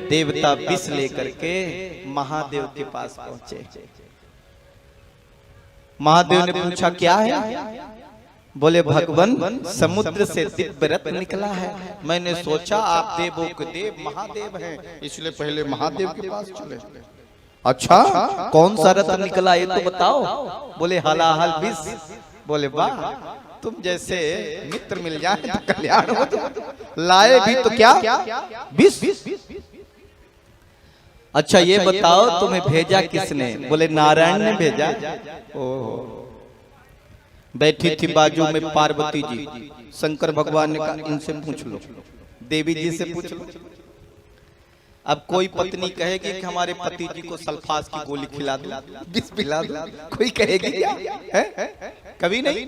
देवता विष लेकर के महादेव के पास पहुंचे। महादेव ने पूछा क्या है? बोले भगवान समुद्र से दिव्य रत्न निकला है। मैंने सोचा आप देवों के देव महादेव हैं, इसलिए पहले महादेव के पास चले। अच्छा कौन सा रत्न निकला ये तो बताओ। बोले हलाहल विष। बोले वाह, तुम जैसे मित्र मिल जाए तो कल्याण हो जाए। लाए भी तो क्या विष। अच्छा ये बताओ तुम्हें भेजा किसने? बोले नारायण ने भेजा। ओह, बैठी थी बाजू में पार्वती जी। शंकर भगवान ने कहा इनसे पूछ लो, देवी जी से पूछ लो। अब कोई पत्नी कहेगी कि हमारे पति जी को सल्फास की गोली खिला दो, विष पिला दो, कोई कहेगी क्या? है? कभी नहीं।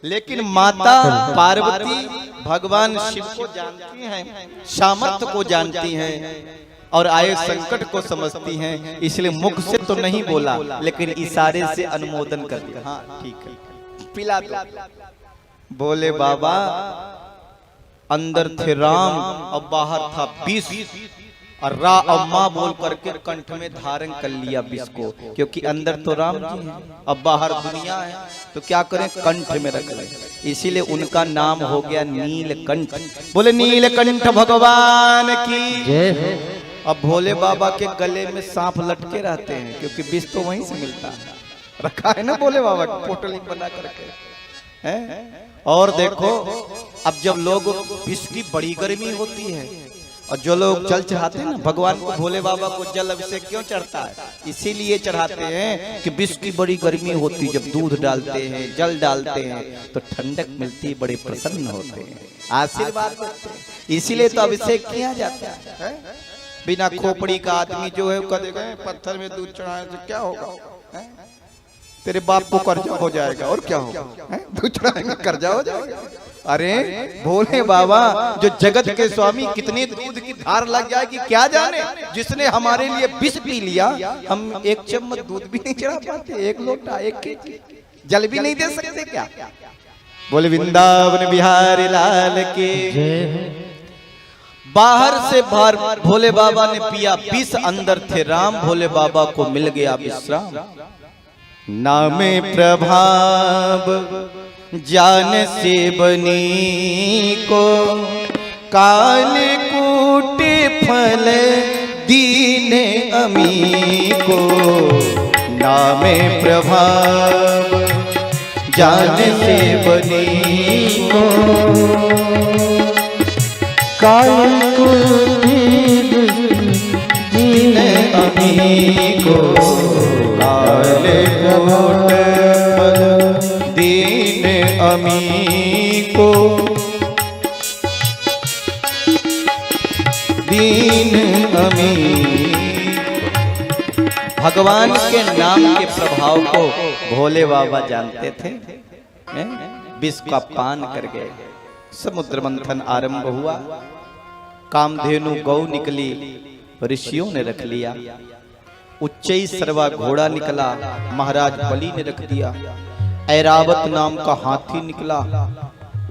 लेकिन माता पार्वती भगवान शिव को जानती हैं, सामर्थ्य को जानती हैं और आए संकट को समझती हैं, इसलिए मुख से तो नहीं बोला लेकिन इशारे से अनुमोदन कर दिया। हाँ ठीक है पिला दो। बोले बाबा अंदर थे राम और बाहर था विष, और रा अम्मा बोल करके कंठ में धारण कर लिया विष को, क्योंकि अंदर तो राम जी हैं अब बाहर दुनिया है, तो क्या करें कंठ में रख ले। इसीलिए उनका नाम हो गया नीलकंठ। बोले नीलकंठ भगवान की जय। अब भोले बाबा के गले में सांप लटके रहते हैं, क्योंकि विष तो वहीं से मिलता है, रखा है ना भोले बाबा पोटली बना करके है। और देखो अब जब लोग विष की बड़ी गर्मी होती है और जो लोग जल चढ़ाते हैं ना भगवान को, भोले बाबा को जल अभिषेक क्यों चढ़ता है? इसीलिए चढ़ाते हैं कि विष की बड़ी गर्मी होती, जब दूध डालते हैं जल डालते हैं तो ठंडक मिलती, बड़े प्रसन्न होते हैं, आशीर्वाद देते हैं, इसीलिए तो अभिषेक किया जाता है। बिना खोपड़ी का आदमी जो है कदेगा पत्थर में दूध चढ़ाने से क्या होगा? तेरे बाप को कर्जा हो जाएगा और क्या होगा? दूध चढ़ाएंगे कर्जा हो जाएगा। अरे भोले बाबा जो जगत के स्वामी, कितने दूध की धार लग जाएगी क्या जाने। जिसने हमारे लिए विष पी लिया, हम एक चम्मच दूध भी नहीं चढ़ा पाते, एक लोटा एक केजी जल भी नहीं दे सकते क्या? बोले वृंदावन बिहारी लाल के। बाहर से बाहर भोले बाबा ने पिया विष, अंदर थे राम, भोले बाबा को मिल गया विश्राम। नामे प्रभाव जान से बनी को, काल कूट फल दीन अमी को। नामे प्रभाव जान से बनी को, काल कूट दीन अमी को। काल कूट दीन अमी को, दीन अमी। भगवान के नाम के प्रभाव को भोले बाबा जानते थे। विष का पान कर गए, समुद्र मंथन आरंभ हुआ, कामधेनु गौ निकली, ऋषियों ने रख लिया, उच्चई सर्वा घोड़ा निकला, महाराज बलि ने रख दिया, ऐरावत नाम का हाथी निकला,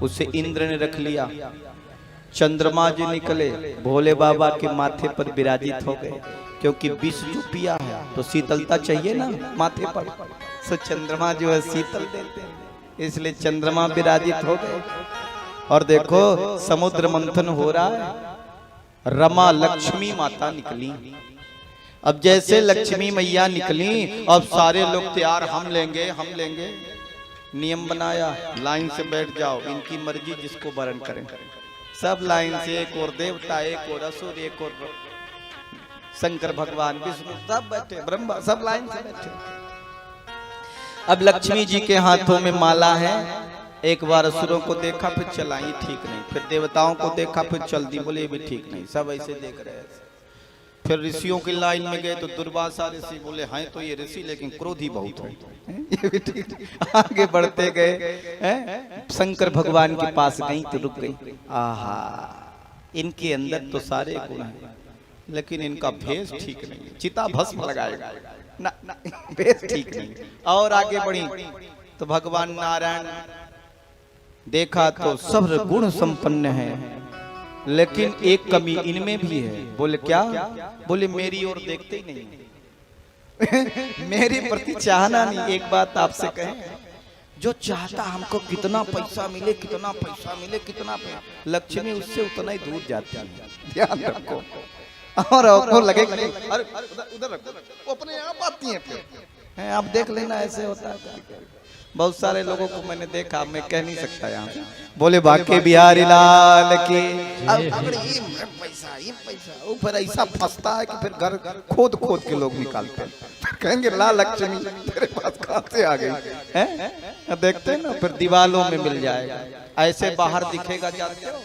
उसे इंद्र ने रख लिया, चंद्रमा जी निकले, भोले बाबा के माथे पर विराजित हो गए, क्योंकि विष जो पिया है तो शीतलता चाहिए ना माथे पर, तो चंद्रमा जो है शीतल देते हैं, इसलिए चंद्रमा विराजित हो गए। और देखो समुद्र मंथन हो रहा है, रमा लक्ष्मी माता निकली। अब जैसे लक्ष्मी मैया निकली, अब सारे लोग तैयार, हम लेंगे हम लेंगे। नियम बनाया, लाइन से बैठ जाओ, इनकी मर्जी जिसको वरण करें। सब लाइन से, एक और देवता, एक और असुर, एक और शंकर भगवान, विष्णु, सब बैठे, ब्रह्मा, सब लाइन से बैठे। अब लक्ष्मी जी के हाथों में माला है। एक बार असुरों को देखा, फिर चला, ये ठीक नहीं, फिर देवताओं को देखा, फिर चल दी, बोले ये भी ठीक नहीं, सब ऐसे देख रहे हैं। फिर ऋषियों की लाइन में गए तो दुर्वासा ऋषि बोले हैं तो ये ऋषि लेकिन क्रोधी बहुत है, ये भी ठीक। आगे बढ़ते गए, शंकर भगवान के पास गई तो रुक गई। आहा, इनके अंदर तो सारे गुण हैं, लेकिन इनका भेष ठीक नहीं, चिता भस्म लगाएगा ना, भेष ठीक नहीं। और आगे बढ़ी तो भगवान नारायण देखा तो सब गुण संपन्न है, लेकिन एक कमी इनमें भी है। बोले क्या? बोले मेरी ओर देखते ही नहीं मेरी प्रति चाहना नहीं। एक बात आपसे कहें, जो चाहता हमको कितना पैसा मिले, कितना पैसा मिले, कितना पैसा, लक्ष्मी उससे उतना ही दूर जाती है। ध्यान रखो। और आपको लगेगा अरे उधर रखो, वो अपने आप आती हैं फिर। आप देख लेना ऐसे होता है। बहुत सारे लोगों को मैंने देखा, मैं कह नहीं सकता यहाँ। बोले बाके बिहारी लाल की। ये पैसा वो फिर ऐसा फंसता है कि फिर घर खोद खोद के लोग निकालते हैं। कहेंगे ला लक्ष्मी तेरे पास कहाँ से आ गई है? देखते हैं ना, फिर दीवालों में मिल जाएगा। ऐसे बाहर दिखेगा, जानते हो,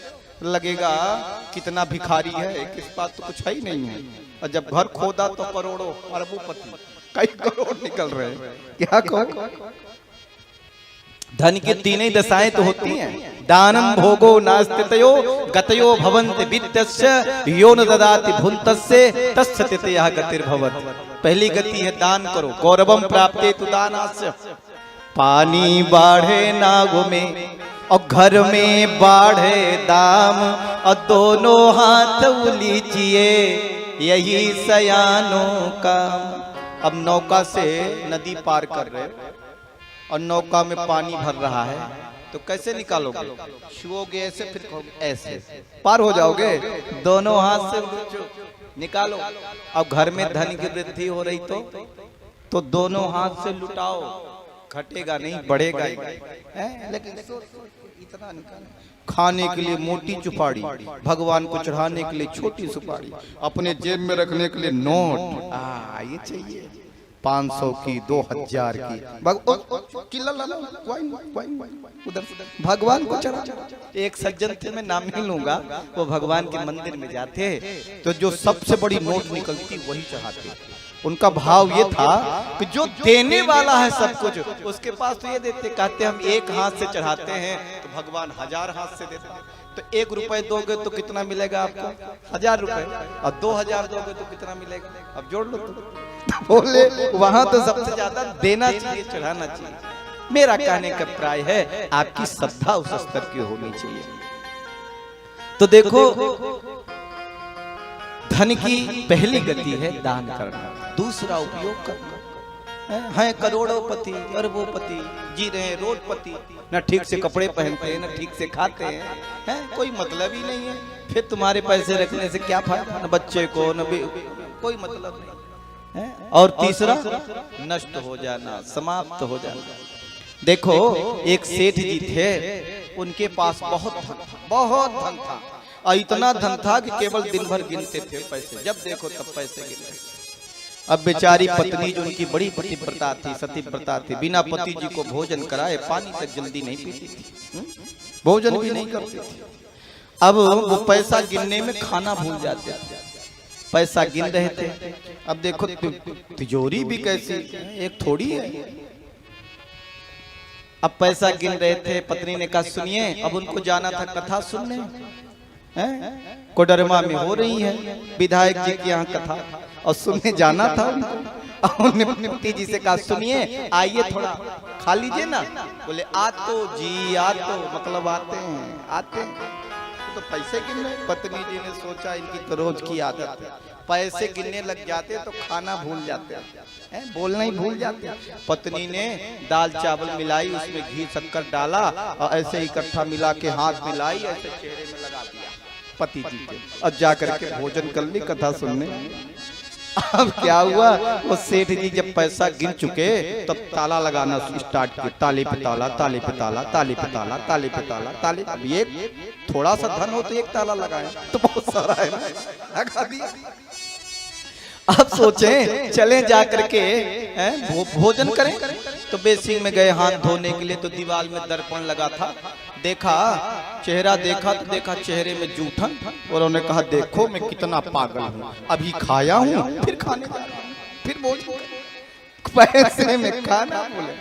लगेगा कितना भिखारी है, किस पास तो कुछ है ही नहीं है। और जब घर खोदा तो करोड़ों अरबोपति, कई करोड़ निकल रहे हैं। क्या कहो? धन की तीन ही दशाएं तो होती हैं, दानम भोगो नास्तितयो गतयो भवन्ति वित्तस्य यो न ददाति भुन्तस्य तस्य तितयः गतिर्भवति। पहली गति है दान करो, गौरवम प्राप्ते तु दानस्य। पानी बाढ़े नागो में और घर में बाढ़े दाम, और दोनों हाथ उलीचिए यही सयानों का। अब नौका से नदी पार कर रहे और नौका में पानी भर रहा है, तो कैसे निकालोगे? छुओगे ऐसे, फिर ऐसे पार हो जाओगे। दोनों हाथ से निकालो। अब घर में धन की वृद्धि हो रही तो दोनों हाथ से लुटाओ, घटेगा नहीं, बढ़ेगा ही। लेकिन इतना निकालो। खाने के लिए मोटी चुपाड़ी, भगवान को चढ़ाने के लिए छोटी सुपारी, अपने जेब में रखने के लिए नोट। ये चाहिए 500 की, 2000 की। उधर भगवान को चढ़ा। एक सज्जन थे, मैं नाम नहीं लूंगा, वो भगवान के मंदिर में जाते तो जो सबसे बड़ी नोट निकलती वही चढ़ाते। उनका भाव ये था कि जो देने वाला है सब कुछ, उसके पास तो ये देते। कहते हम एक हाथ से चढ़ाते हैं तो भगवान 1000 हाथ से देते हैं। तो 1 रुपए दोगे तो कितना मिलेगा आपको? 1000 रुपए। और 2000 दोगे तो कितना मिलेगा? अब जोड़ लो तो। बोले वहां तो सबसे ज्यादा देना चाहिए, चढ़ाना चाहिए। मेरा कहने का प्राय है आपकी श्रद्धा उस स्तर की होनी चाहिए। तो देखो, धन की पहली गति है दान करना, दूसरा उपयोग करना। हैं करोड़ोंपति, अरबोंपति, जी रहे हैं रोडपति, न ठीक से कपड़े पहनते हैं, न ठीक से खाते हैं, कोई मतलब ही नहीं है। फिर तुम्हारे पैसे रखने से क्या फायदा? न बच्चे को, न कोई मतलब नहीं है। और तीसरा नष्ट हो जाना, समाप्त हो जाना। देखो, एक सेठ जी थे, उनके पास बहुत धन था। और इतना धन था कि केवल दिन भर गिनते थे पैसे, जब देखो तब पैसे गिनते। अब बेचारी पत्नी, जो उनकी बड़ी पतिव्रता थी, सतीव्रता थी, बिना पति जी को भोजन कराए पानी तक जल्दी नहीं पीती थी, भोजन भी नहीं करती थी। अब वो पैसा गिनने में खाना भूल जाते थे, पैसा गिन रहे थे। अब देखो तिजोरी भी कैसी, एक थोड़ी है। अब पैसा गिन रहे थे, पत्नी ने कहा सुनिए, अब उनको जाना था कथा सुनने, कोडरमा में हो रही है विधायक जी की यहाँ कथा, और सुनने जाना था उनको। उन्होंने अपने पति जी से कहा सुनिए, आइए थोड़ा खा लीजिए ना। बोले आ तो जी, आ तो मतलब आते हैं। तो पैसे गिनने, पत्नी जी ने सोचा इनकी तो रोज की आदत है, पैसे गिनने लग जाते तो खाना भूल जाते हैं, बोलना ही भूल जाते। पत्नी ने दाल चावल मिलाई, उसमें घी शक्कर डाला और ऐसे इकट्ठा मिला के हाथ मिलाई, ऐसे चेहरे में लगा दिया पति जी के, और जाकर के भोजन कर ली कथा सुनने। अब क्या हुआ, वो सेठ जी जब पैसा गिन चुके तब ताला लगाना स्टार्ट किया, ताले पे ताला, ताले पे ताला, ताले पे ताला, ताले पे ताला, ताले। अब ये थोड़ा सा धन हो तो एक ताला लगाए, तो बहुत सारा है ना, लगा दिया। अब सोचें चलें जा करके भोजन करें, तो बेसिंग में गए हाथ धोने के लिए, तो दीवार में दर्पण लगा था, देखा चेहरा, देखा तो देखा चेहरे में जूठन, और उन्होंने कहा देखो मैं कितना पागल हूँ, अभी खाया हूँ फिर खाने जा रहा हूँ, फिर भोजन पैसे में खाना। बोले